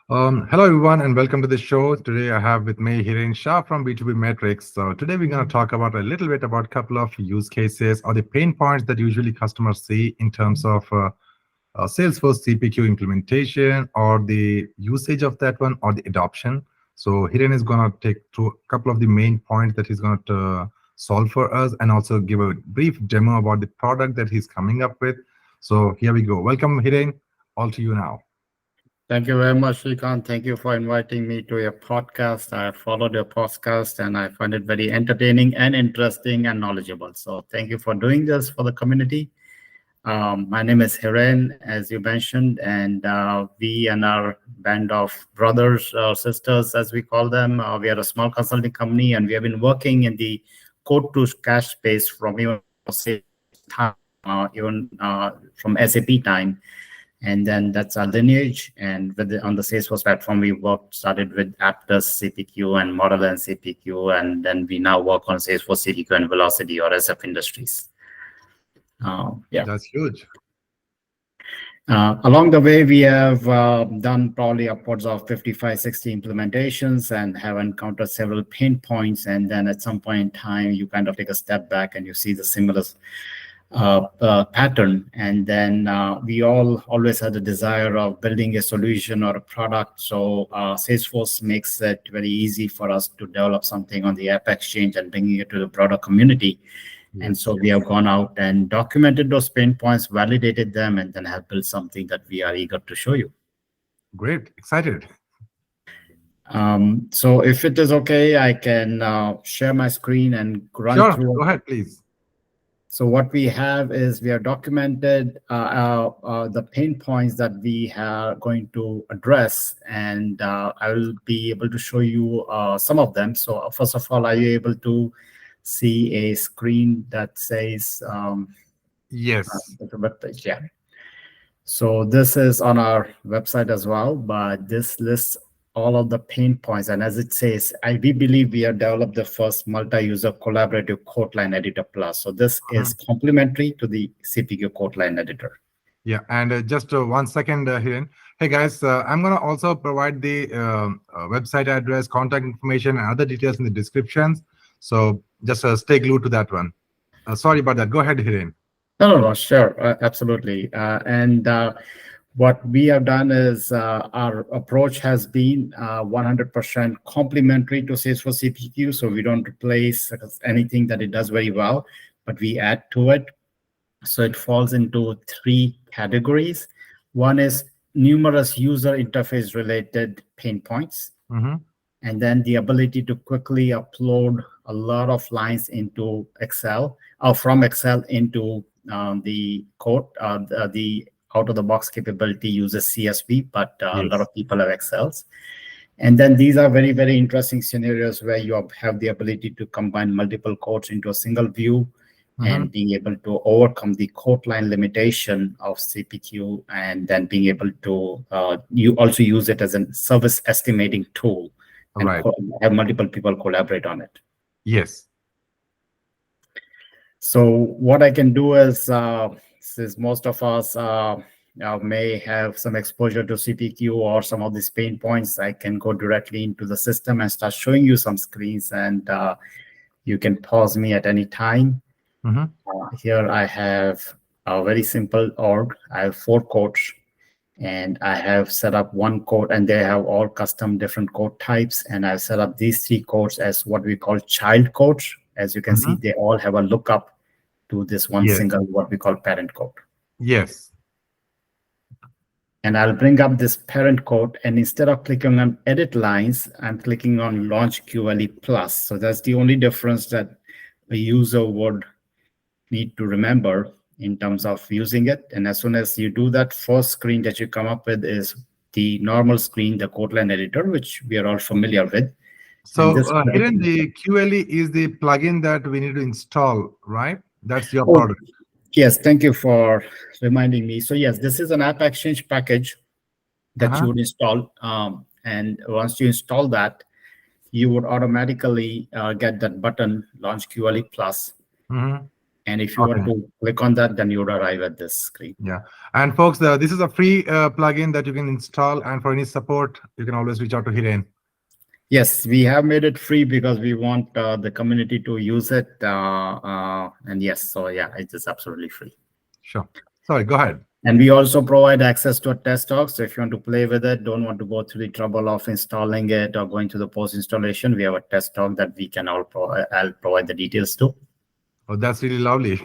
Hello everyone and welcome to the show. Today I have with me Hiren Shah from B2B Matrix. So today we're going to talk about a little bit about a couple of use cases or the pain points that usually customers see in terms of Salesforce CPQ implementation or the usage of that one or the adoption. So Hiren is going to take through a couple of the main points that he's going to solve for us and also give a brief demo about the product that he's coming up with. So here we go. Welcome Hiren. All to you now. Thank you very much, Shrikant. Thank you for inviting me to your podcast. I followed your podcast and I find it very entertaining and interesting and knowledgeable. So thank you for doing this for the community. My name is Hiren, as you mentioned, and we and our band of brothers or sisters, as we call them, we are a small consulting company, and we have been working in the code to cash space from even from SAP time. And then that's our lineage. And on the Salesforce platform, we started with Aptus CPQ and Model N CPQ, and then we now work on Salesforce CPQ and Velocity or SF Industries. That's huge. Along the way, we have done probably upwards of 55, 60 implementations and have encountered several pain points. And then at some point in time, you kind of take a step back and you see the similar pattern. And then we always had a desire of building a solution or a product. So Salesforce makes it very easy for us to develop something on the App Exchange and bringing it to the broader community. And so we have gone out and documented those pain points, validated them, and then have built something that we are eager to show you. Great. Excited. So if it is okay, I can share my screen and run through. Go ahead, please. So what we have is we have documented the pain points that we are going to address, and I will be able to show you some of them. So first of all, are you able to see a screen that says yes, the web page? Yeah. So this is on our website as well, but this lists all of the pain points. And as it says, we believe we have developed the first multi-user collaborative code line editor plus. So this is complementary to the CPQ code line editor. Yeah, and just 1 second, Hiren. Hey guys, I'm going to also provide the website address, contact information, and other details in the descriptions. So just stay glued to that one. Sorry about that. Go ahead, Hiren. No, sure, absolutely. What we have done is our approach has been 100% complementary to Salesforce CPQ. So we don't replace anything that it does very well, but we add to it. So it falls into 3 categories. One is numerous user interface related pain points. And then the ability to quickly upload a lot of lines into Excel or from Excel into the code. The out-of-the-box capability uses CSV, but a lot of people have Excels. And then these are very, very interesting scenarios where you have the ability to combine multiple codes into a single view and being able to overcome the code line limitation of CPQ, and then being able to you also use it as a service estimating tool and have multiple people collaborate on it. Yes. So what I can do is, since most of us may have some exposure to CPQ or some of these pain points, I can go directly into the system and start showing you some screens, and you can pause me at any time. Here I have a very simple org. I have 4 codes, and I have set up 1 code, and they have all custom different code types. And I've set up these 3 codes as what we call child codes. As you can see, they all have a lookup to this one single, what we call parent code. Yes. And I'll bring up this parent code, and instead of clicking on edit lines, I'm clicking on launch QLE plus. So that's the only difference that a user would need to remember in terms of using it. And as soon as you do that, first screen that you come up with is the normal screen, the code line editor, which we are all familiar with. So here in the QLE is the plugin that we need to install, right? That's your product. Yes, thank you for reminding me. So yes, this is an App Exchange package that you would install. And once you install that, you would automatically get that button, Launch QLE Plus. And if you want Okay. to click on that, then you would arrive at this screen. Yeah. And folks, this is a free plugin that you can install. And for any support, you can always reach out to Hiren. Yes, we have made it free because we want the community to use it. And yes, so yeah, it is absolutely free. Sure. Sorry, go ahead. And we also provide access to a test dog. So if you want to play with it, don't want to go through the trouble of installing it or going to the post installation, we have a test dog that we can I'll provide the details to. Oh, that's really lovely.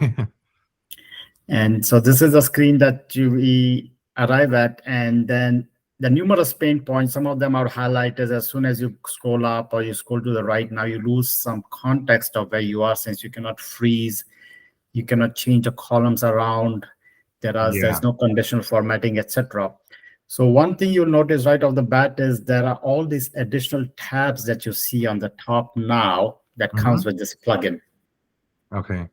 And so this is a screen that we arrive at, and then the numerous pain points, some of them are highlighted. As soon as you scroll up or you scroll to the right, now you lose some context of where you are, since you cannot freeze, you cannot change the columns around. There's no conditional formatting, etc. So one thing you'll notice right off the bat is there are all these additional tabs that you see on the top now that comes with this plugin. Okay.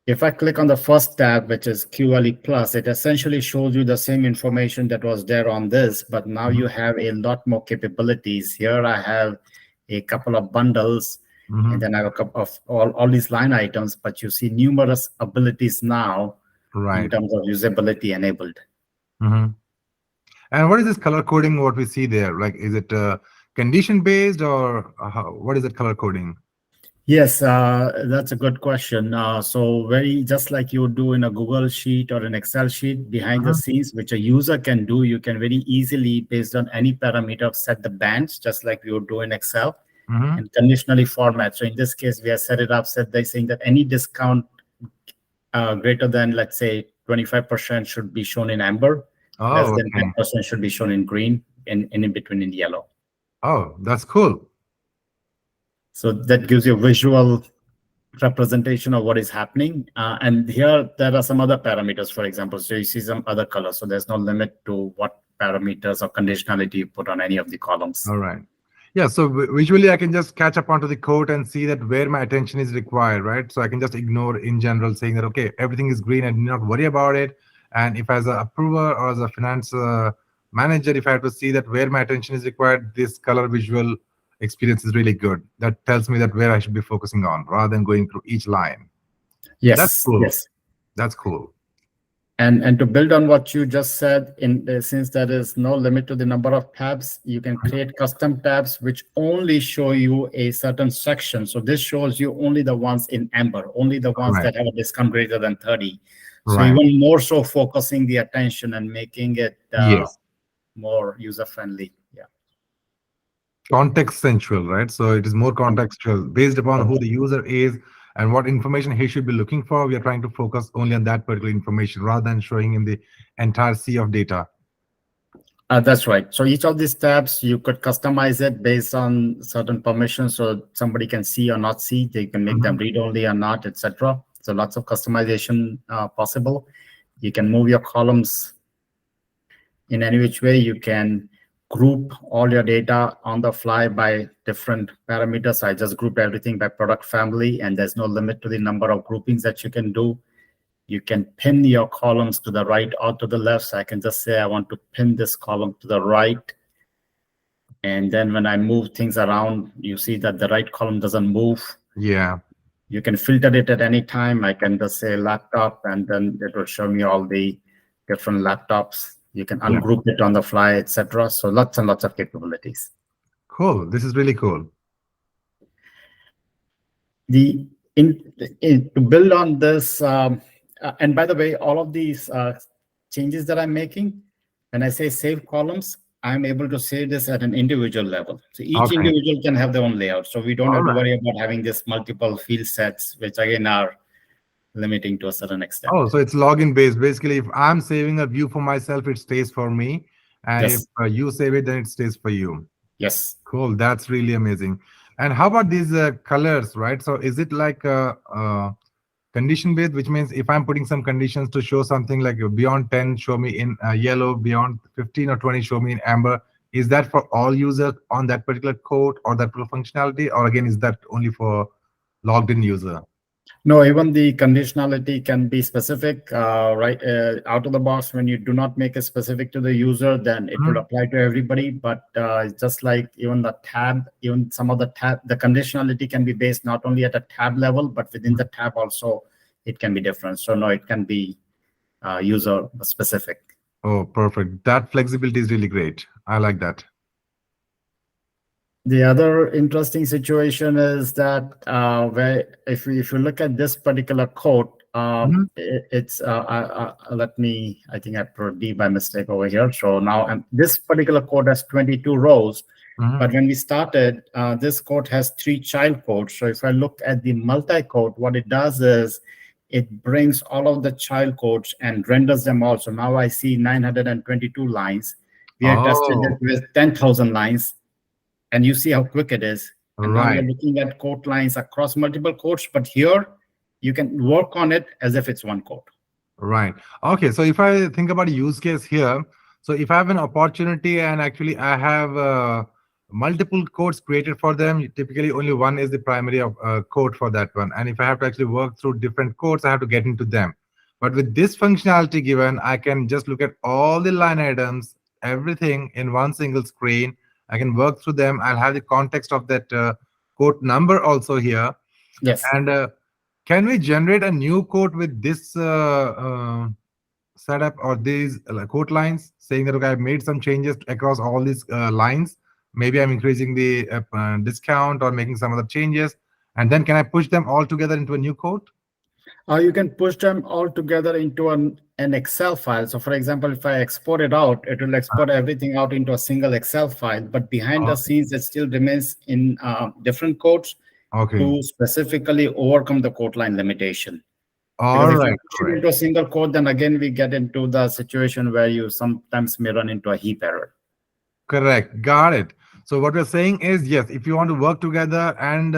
If I click on the first tab, which is QLE Plus, it essentially shows you the same information that was there on this, but now you have a lot more capabilities. Here I have a couple of bundles, and then I have a couple of all these line items, but you see numerous abilities now in terms of usability enabled. And what is this color coding, what we see there? Like, is it condition based, or what is it color coding? Yes, that's a good question. So just like you would do in a Google sheet or an Excel sheet, behind the scenes, which a user can do, you can very easily, based on any parameter, set the bands, just like we would do in Excel, and conditionally format. So in this case, we have set it up, saying that any discount greater than, let's say, 25% should be shown in amber, less than 10% should be shown in green, and in between in yellow. Oh, that's cool. So that gives you a visual representation of what is happening. And here, there are some other parameters, for example. So you see some other colors. So there's no limit to what parameters or conditionality you put on any of the columns. All right. Yeah, so visually, I can just catch up onto the code and see that where my attention is required, right? So I can just ignore in general saying that, okay, everything is green and do not worry about it. And if as an approver or as a finance manager, if I have to see that where my attention is required, this color visual experience is really good. That tells me that where I should be focusing on rather than going through each line. Yes, that's cool. Yes, that's cool. And to build on what you just said, since there is no limit to the number of tabs, you can create custom tabs which only show you a certain section. So this shows you only the ones in amber, only the ones that have a discount greater than 30. So even more so focusing the attention and making it more user-friendly. Yeah. Context central, right? So it is more contextual based upon who the user is and what information he should be looking for. We are trying to focus only on that particular information rather than showing him the entire sea of data. That's right. So each of these tabs, you could customize it based on certain permissions, so somebody can see or not see. They can make them read only or not, etc. So lots of customization possible. You can move your columns in any which way. You can group all your data on the fly by different parameters. I just grouped everything by product family, and there's no limit to the number of groupings that you can do. You can pin your columns to the right or to the left. So I can just say I want to pin this column to the right. And then when I move things around, you see that the right column doesn't move. Yeah. You can filter it at any time. I can just say laptop, and then it will show me all the different laptops. You can ungroup it on the fly, etc. So lots and lots of capabilities. Cool. This is really cool. To build on this, and by the way, all of these changes that I'm making, when I say save columns, I'm able to save this at an individual level. So each individual can have their own layout. So we don't have to worry about having this multiple field sets, which again are limiting to a certain extent. Oh, so it's login based. Basically, if I'm saving a view for myself, it stays for me. And if you save it, then it stays for you. Yes. Cool. That's really amazing. And how about these colors, right? So is it like a condition based, which means if I'm putting some conditions to show something like beyond 10, show me in yellow, beyond 15 or 20, show me in amber. Is that for all users on that particular code or that particular functionality? Or again, is that only for logged in user? No, even the conditionality can be specific, right? Out of the box, when you do not make it specific to the user, then it will apply to everybody. But just like even the tab, even some of the conditionality can be based not only at a tab level, but within the tab also, it can be different. So no, it can be user specific. Oh, perfect. That flexibility is really great. I like that. The other interesting situation is that where if you look at this particular code, Mhm. it's let me, I think I put D by mistake over here. So now this particular code has 22 rows, Mhm. but when we started, this code has 3 child codes. So if I look at the multi-code, what it does is it brings all of the child codes and renders them all. So now I see 922 lines. We had tested it Oh, with 10,000 lines, and you see how quick it is. And now we are right. looking at code lines across multiple codes, but here you can work on it as if it's one code. Right. Okay. So if I think about a use case here, so if I have an opportunity and actually I have multiple codes created for them, typically only one is the primary of code for that one. And if I have to actually work through different codes, I have to get into them. But with this functionality given, I can just look at all the line items, everything in one single screen. I can work through them. I'll have the context of that code number also here. Yes. And can we generate a new code with this setup or these code lines saying that, okay, I've made some changes across all these lines. Maybe I'm increasing the discount or making some other changes. And then can I push them all together into a new code? You can push them all together into an Excel file. So for example, if I export it out, it will export everything out into a single Excel file, but behind the Okay. scenes, it still remains in different codes Okay. to specifically overcome the code line limitation. Because All if you right. push it Great. into a single code, then again, we get into the situation where you sometimes may run into a heap error. Correct. Got it. So what we're saying is, yes, if you want to work together, and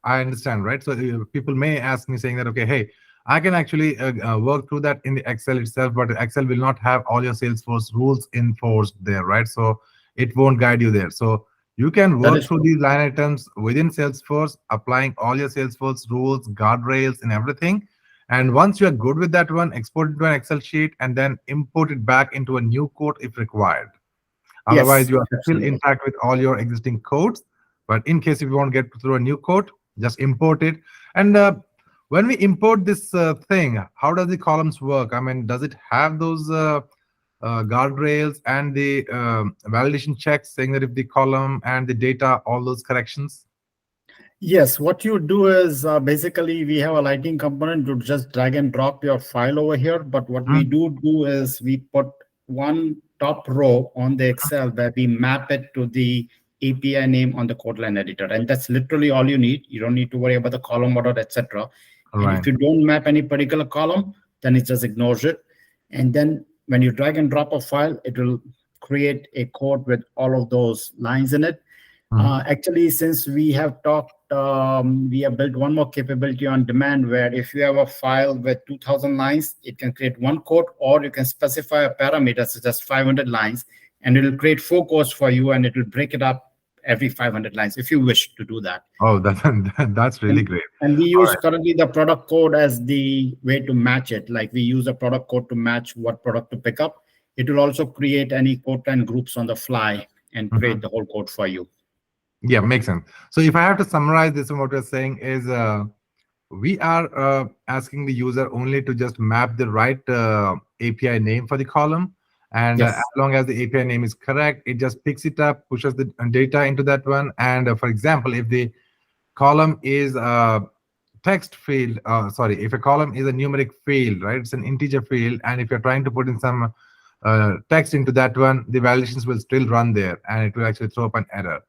I understand, right? So people may ask me saying that, okay, hey, I can actually work through that in the Excel itself, but Excel will not have all your Salesforce rules enforced there, right? So it won't guide you there. So you can That work is through true. these line items within Salesforce, applying all your Salesforce rules, guardrails, and everything. And once you are good with that one, export it to an Excel sheet and then import it back into a new code if required. Otherwise, Yes, you are still absolutely. intact with all your existing codes. But in case if you want to get through a new code, just import it. And when we import this thing, how does the columns work? I mean, does it have those guardrails and the validation checks saying that if the column and the data, all those corrections? Yes, what you do is basically we have a lighting component to just drag and drop your file over here. But what we Mhm. do is we put one top row on the Excel where we map it to the API name on the code line editor. And that's literally all you need. You don't need to worry about the column order, etc. All And right. if you don't map any particular column, then it just ignores it. And then when you drag and drop a file, it will create a code with all of those lines in it. Mhm. Actually, since we have talked, we have built one more capability on demand where if you have a file with 2000 lines, it can create one code, or you can specify a parameter such as 500 lines, and it will create 4 codes for you, and it will break it up every 500 lines if you wish to do that. Oh, that's really And, great. and we All use right. currently the product code as the way to match it. Like we use a product code to match what product to pick up. It will also create any code line groups on the fly and create Mhm. the whole code for you. Yeah, makes sense. So if I have to summarize this, what we're saying is we are asking the user only to just map the right API name for the column. And as Yes. long as the API name is correct, it just picks it up, pushes the data into that one. And for example, if the column is a text field, sorry, if a column is a numeric field, right? It's an integer field. And if you're trying to put in some text into that one, the validations will still run there and it will actually throw up an error.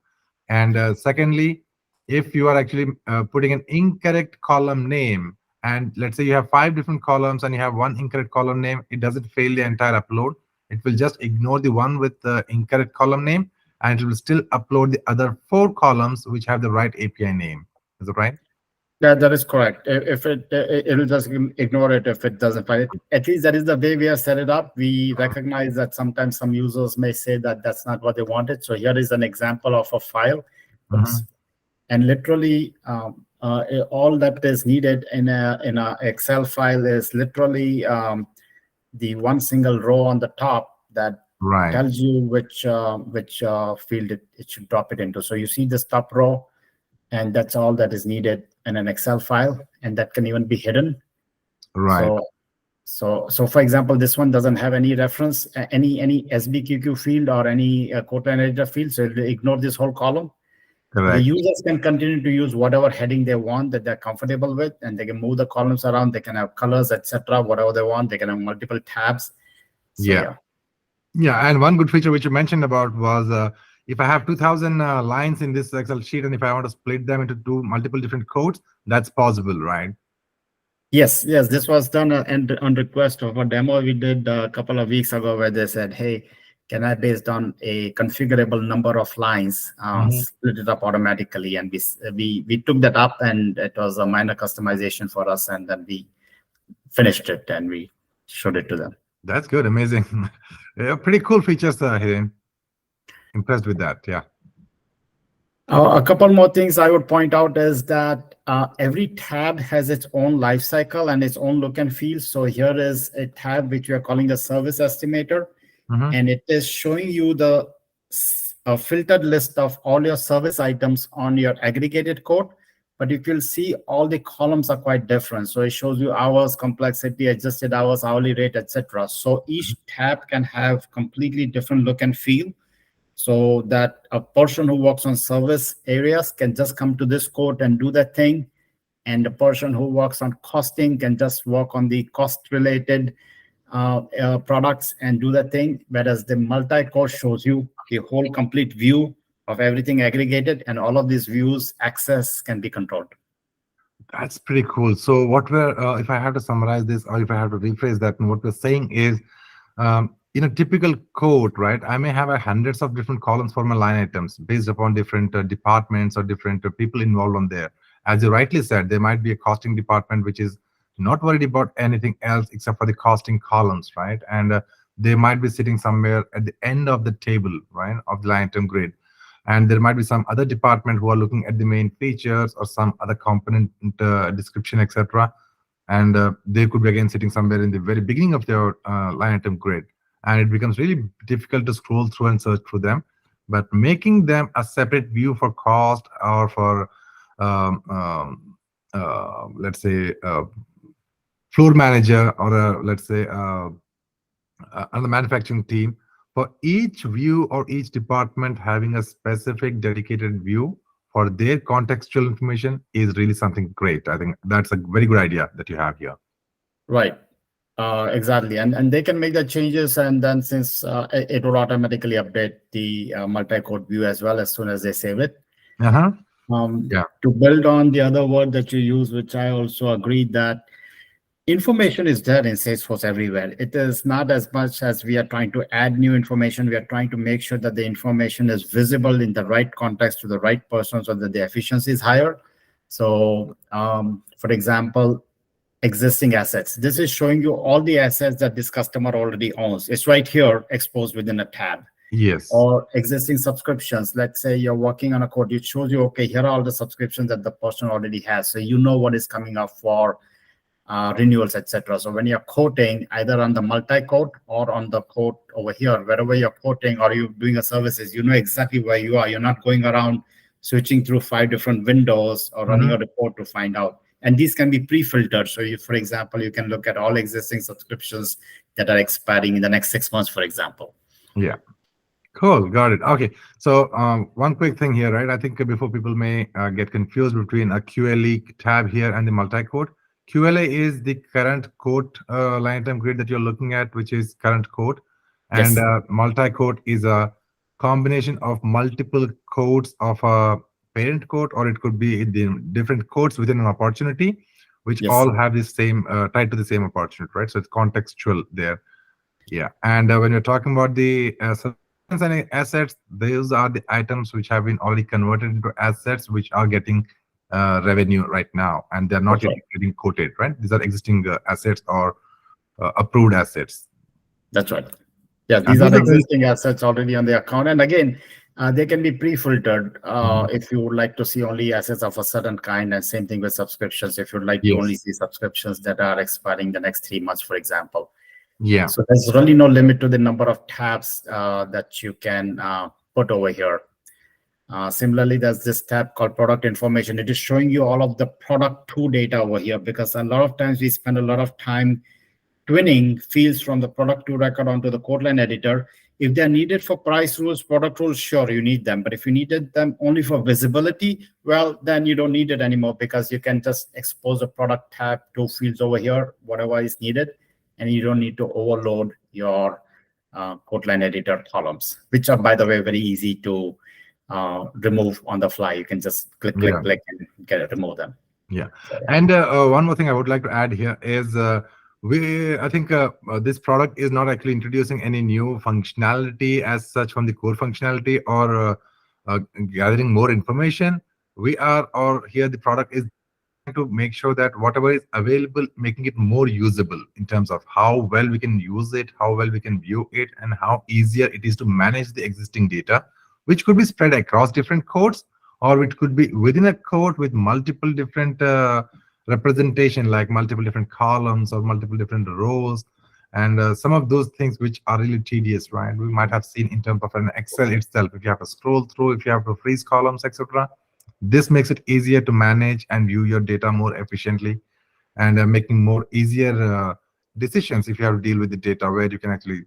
And secondly, if you are actually putting an incorrect column name, and let's say you have 5 different columns and you have one incorrect column name, it doesn't fail the entire upload. It will just ignore the one with the incorrect column name, and it will still upload the other 4 columns which have the right API name. Is that right? That is correct. If it will just ignore it if it doesn't find it. At least that is the way we have set it up. We recognize that sometimes some users may say that that's not what they wanted. So here is an example of a file. Oops. Mhm. And literally, all that is needed in a Excel file is literally the one single row on the top that Right. tells you which field it should drop it into. So you see this top row, and that's all that is needed in an Excel file, and that can even be hidden. Right. So for example, this one doesn't have any reference, any SBQQ field or any quote line editor field. So it'll ignore this whole column. The Correct. users can continue to use whatever heading they want that they're comfortable with, and they can move the columns around. They can have colors, etc., whatever they want. They can have multiple tabs. So Yeah. yeah. Yeah. And one good feature which you mentioned about was if I have 2000 lines in this Excel sheet, and if I want to split them into multiple different codes, that's possible, right? Yes, this was done and on request of a demo we did a couple of weeks ago, where they said, hey, can I, based on a configurable number of lines, split it up automatically? And we took that up, and it was a minor customization for us, and then we finished it and we showed it to them. That's good. Amazing. Yeah, pretty cool features, Hiren. Impressed with that. Yeah. A couple more things I would point out is that every tab has its own life cycle and its own look and feel. So here is a tab which we are calling the service estimator, and it is showing you the filtered list of all your service items on your aggregated code. But you will see all the columns are quite different. So it shows you hours, complexity, adjusted hours, hourly rate, etc. So each tab can have completely different look and feel, so that a person who works on service areas can just come to this code and do that thing. And the person who works on costing can just work on the cost related products and do that thing. Whereas the multi-code shows you the whole complete view of everything aggregated, and all of these views access can be controlled. That's pretty cool. So what we're, if I have to summarize this, or if I have to rephrase that, and what we're saying is, in a typical code, right, I may have hundreds of different columns for my line items based upon different departments or different people involved on there. As you rightly said, there might be a costing department which is not worried about anything else except for the costing columns, right? And they might be sitting somewhere at the end of the table, right, of the line item grid. And there might be some other department who are looking at the main features or some other component description, etc. And they could be again sitting somewhere in the very beginning of their line item grid. And it becomes really difficult to scroll through and search through them. But making them a separate view for cost or for, let's say, floor manager, or let's say another manufacturing team, for each view or each department having a specific dedicated view for their contextual information is really something great. I think that's a very good idea that you have here. Right. Exactly. And they can make the changes, and then since it will automatically update the multi-code view as well as soon as they save it. Yeah. To build on the other word that you use, which I also agree, that information is there in Salesforce everywhere. It is not as much as we are trying to add new information. We are trying to make sure that the information is visible in the right context to the right person so that the efficiency is higher. So, for example, existing assets. This is showing you all the assets that this customer already owns. It's right here exposed within a tab. Yes. Or existing subscriptions. Let's say you're working on a code. It shows you, okay, here are all the subscriptions that the person already has. So you know what is coming up for renewals, etc. So when you're quoting either on the multi-quote or on the quote over here, wherever you're quoting or you're doing a services, you know exactly where you are. You're not going around switching through 5 different windows or running a report to find out. And these can be pre-filtered. So you, for example, you can look at all existing subscriptions that are expiring in the next 6 months, for example. Yeah. Cool. Got it. Okay. So one quick thing here, right? I think before people may get confused between a QLE tab here and the multi-code. QLA is the current code line item grid that you're looking at, which is current code. And multi-code is a combination of multiple codes of a parent code, or it could be the different codes within an opportunity, which all have the same, tied to the same opportunity, right? So it's contextual there. Yeah. And when you're talking about the and assets, those are the items which have been already converted into assets, which are getting revenue right now, and they're not yet getting quoted, right? These are existing assets or approved assets. That's right. Yeah, these are existing assets already on the account. And again, they can be pre-filtered if you would like to see only assets of a certain kind, and same thing with subscriptions if you'd like to only see subscriptions that are expiring the next 3 months, for example. Yeah. So there's really no limit to the number of tabs that you can put over here. Similarly, there's this tab called product information. It is showing you all of the product to data over here, because a lot of times we spend a lot of time twinning fields from the product to record onto the code line editor. If they're needed for price rules, product rules, sure, you need them. But if you needed them only for visibility, well, then you don't need it anymore, because you can just expose a product tab to fields over here, whatever is needed, and you don't need to overload your code line editor columns, which are, by the way, very easy to remove on the fly. You can just click, click, Yeah. click, and remove them. Yeah. So, yeah. And one more thing I would like to add here is I think this product is not actually introducing any new functionality as such from the core functionality or gathering more information. We are, or here the product is to make sure that whatever is available, making it more usable in terms of how well we can use it, how well we can view it, and how easier it is to manage the existing data, which could be spread across different codes, or it could be within a code with multiple different representation, like multiple different columns or multiple different rows. And some of those things which are really tedious, right? We might have seen in terms of an Excel itself, if you have to scroll through, if you have to freeze columns, etc. This makes it easier to manage and view your data more efficiently, and making more easier decisions if you have to deal with the data, where you can actually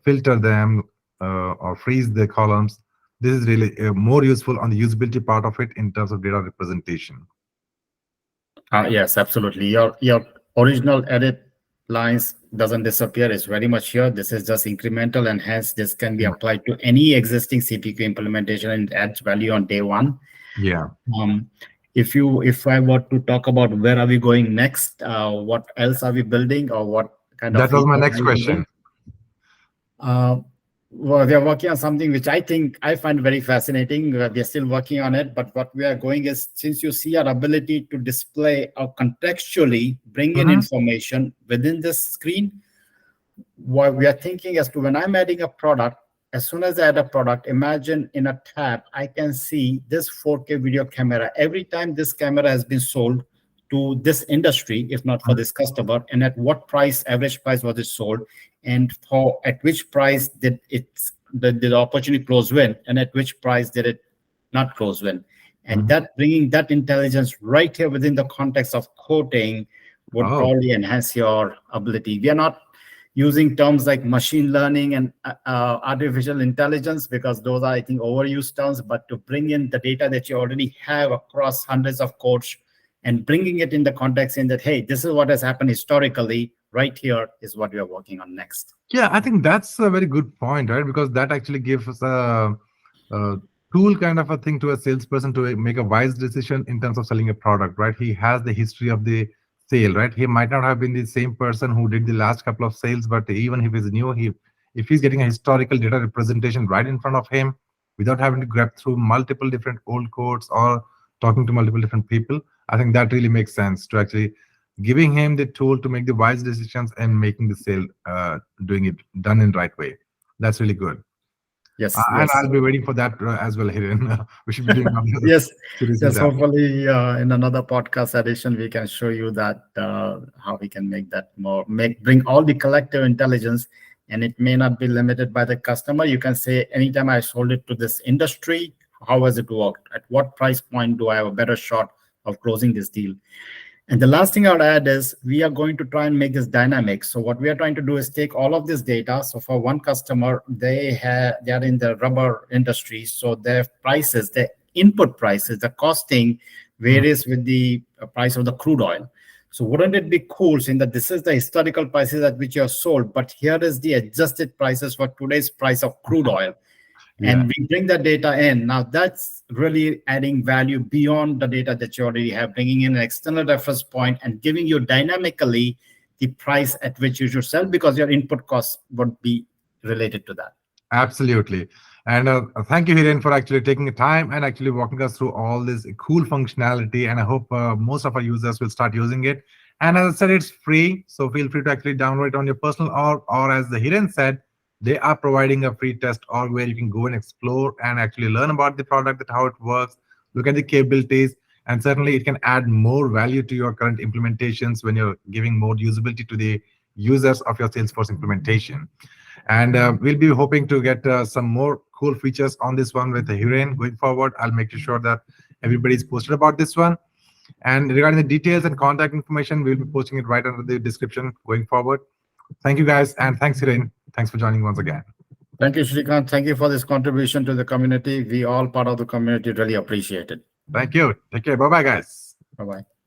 filter them or freeze the columns. This is really more useful on the usability part of it in terms of data representation. Yes, absolutely. Your original edit lines doesn't disappear. It's very much here. This is just incremental, and hence this can be applied to any existing CPQ implementation and adds value on day one. Yeah. If I were to talk about where are we going next, what else are we building, or what kind of That was my features next are we building? question. Well, we are working on something which I find very fascinating. We are still working on it, but what we are going is, since you see our ability to display or contextually bring in information within this screen, what we are thinking as to when I'm adding a product, as soon as I add a product, imagine in a tab, I can see this 4K video camera. Every time this camera has been sold to this industry, if not for this customer, and at what price, average price was it sold, and for at which price did the opportunity close win, and at which price did it not close win. And that bringing that intelligence right here within the context of quoting would probably enhance your ability. We are not using terms like machine learning and artificial intelligence, because those are, I think, overused terms, but to bring in the data that you already have across hundreds of codes and bringing it in the context in that, hey, this is what has happened historically, right here is what we are working on next. Yeah, I think that's a very good point, right? Because that actually gives us a tool kind of a thing to a salesperson to make a wise decision in terms of selling a product, right? He has the history of the sale, right? He might not have been the same person who did the last couple of sales, but even if he's new, if he's getting a historical data representation right in front of him without having to grab through multiple different old codes or talking to multiple different people, I think that really makes sense to actually giving him the tool to make the wise decisions and making the sale done in the right way. That's really good. Yes, and I'll be waiting for that as well, Hiren. We should be doing yes. Yes, hopefully in another podcast edition we can show you that how we can make that bring all the collective intelligence, and it may not be limited by the customer. You can say, anytime I sold it to this industry, how has it worked? At what price point do I have a better shot of closing this deal? And the last thing I would add is we are going to try and make this dynamic. So what we are trying to do is take all of this data. So for one customer, they are in the rubber industry. So their prices, their input prices, the costing varies with the price of the crude oil. So wouldn't it be cool, saying that this is the historical prices at which you are sold, but here is the adjusted prices for today's price of crude oil? And we bring that data in. Now that's really adding value beyond the data that you already have, bringing in an external reference point and giving you dynamically the price at which you should sell, because your input costs would be related to that. Absolutely. And thank you, Hiren, for actually taking the time and actually walking us through all this cool functionality. And I hope most of our users will start using it. And as I said, it's free. So feel free to actually download it on your personal or as the Hiren said, they are providing a free test org where you can go and explore and actually learn about the product, that how it works, look at the capabilities, and certainly it can add more value to your current implementations when you're giving more usability to the users of your Salesforce implementation. And we'll be hoping to get some more cool features on this one with the Hiren going forward. I'll make sure that everybody's posted about this one. And regarding the details and contact information, we'll be posting it right under the description going forward. Thank you, guys. And thanks, Hiren. Thanks for joining once again. Thank you, Shrikant. Thank you for this contribution to the community. We all part of the community really appreciate it. Thank you. Take care. Bye-bye, guys. Bye-bye.